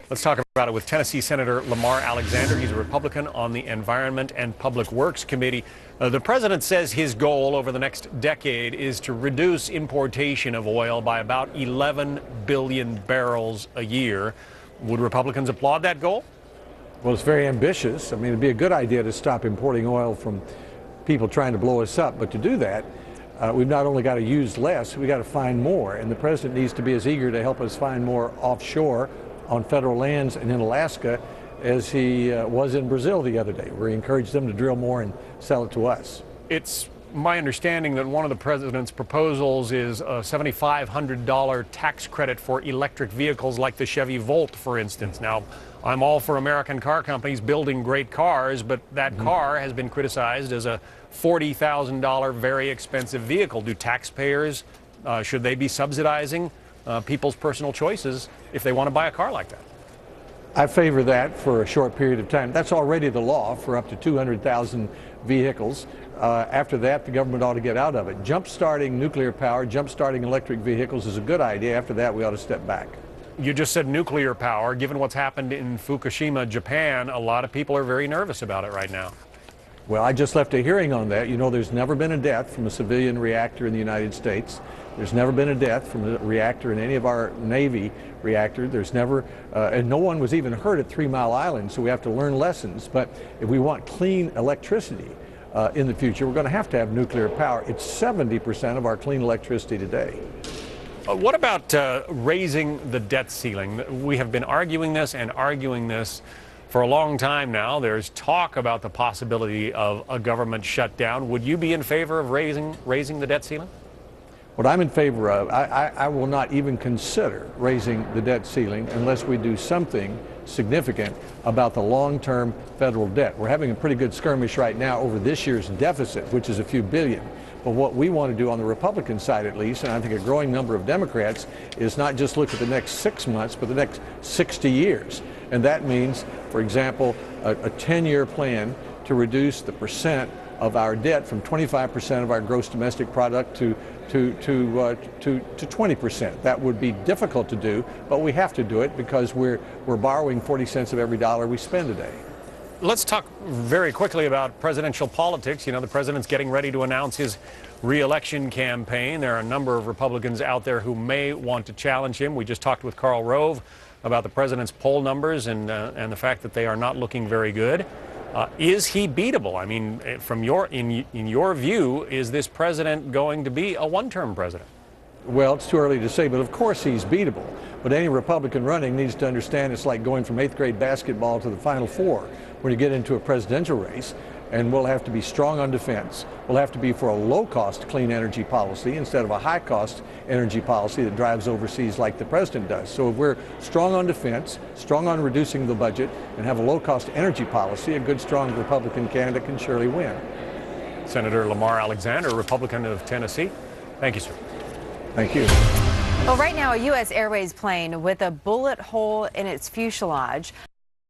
Let's talk about it with Tennessee Senator Lamar Alexander. He's a Republican on the Environment and Public Works Committee. The president says his goal over the next decade is to reduce importation of oil by about 11 billion barrels a year. Would Republicans applaud that goal? Well, it's very ambitious. I mean, it'd be a good idea to stop importing oil from people trying to blow us up. But to do that, we've not only got to use less, we've got to find more. And the president needs to be as eager to help us find more offshore on federal lands and in Alaska as he was in Brazil the other day, where he encouraged them to drill more and sell it to us. It's my understanding that one of the president's proposals is a $7,500 tax credit for electric vehicles like the Chevy Volt, for instance. Now, I'm all for American car companies building great cars, but that car has been criticized as a $40,000 very expensive vehicle. Do taxpayers, should they be subsidizing people's personal choices if they want to buy a car like that? I favor that for a short period of time. That's already the law for up to 200,000 vehicles. After that, the government ought to get out of it. Jump-starting nuclear power, jump-starting electric vehicles is a good idea. After that, we ought to step back. You just said nuclear power. Given what's happened in Fukushima, Japan, a lot of people are very nervous about it right now. Well, I just left a hearing on that. You know, there's never been a death from a civilian reactor in the United States. There's never been a death from a reactor in any of our Navy reactors. There's never, and no one was even hurt at 3 Mile Island, so we have to learn lessons. But if we want clean electricity in the future, we're going to have nuclear power. It's 70% of our clean electricity today. What about raising the debt ceiling? We have been arguing this for a long time now. There's talk about the possibility of a government shutdown. Would you be in favor of raising the debt ceiling? What I'm in favor of, I will not even consider raising the debt ceiling unless we do something significant about the long-term federal debt. We're having a pretty good skirmish right now over this year's deficit, which is a few billion. But what we want to do on the Republican side, at least, and I think a growing number of Democrats, is not just look at the next 6 months, but the next 60 years. And that means, for example, a 10-year plan to reduce the percent of our debt from 25% of our gross domestic product to 20%. That would be difficult to do, but we have to do it because we're borrowing 40 cents of every dollar we spend today. Let's talk very quickly about presidential politics. You know, the president's getting ready to announce his re-election campaign. There are a number of Republicans out there who may want to challenge him. We just talked with Karl Rove about the president's poll numbers and the fact that they are not looking very good. Is he beatable? I mean, from in your view, is this president going to be a one-term president? Well, it's too early to say, but of course he's beatable. But any Republican running needs to understand it's like going from 8th grade basketball to the Final Four when you get into a presidential race. And we'll have to be strong on defense. We'll have to be for a low-cost clean energy policy instead of a high-cost energy policy that drives overseas like the president does. So if we're strong on defense, strong on reducing the budget, and have a low-cost energy policy, a good, strong Republican candidate can surely win. Senator Lamar Alexander, Republican of Tennessee. Thank you, sir. Thank you. Well, right now, a U.S. Airways plane with a bullet hole in its fuselage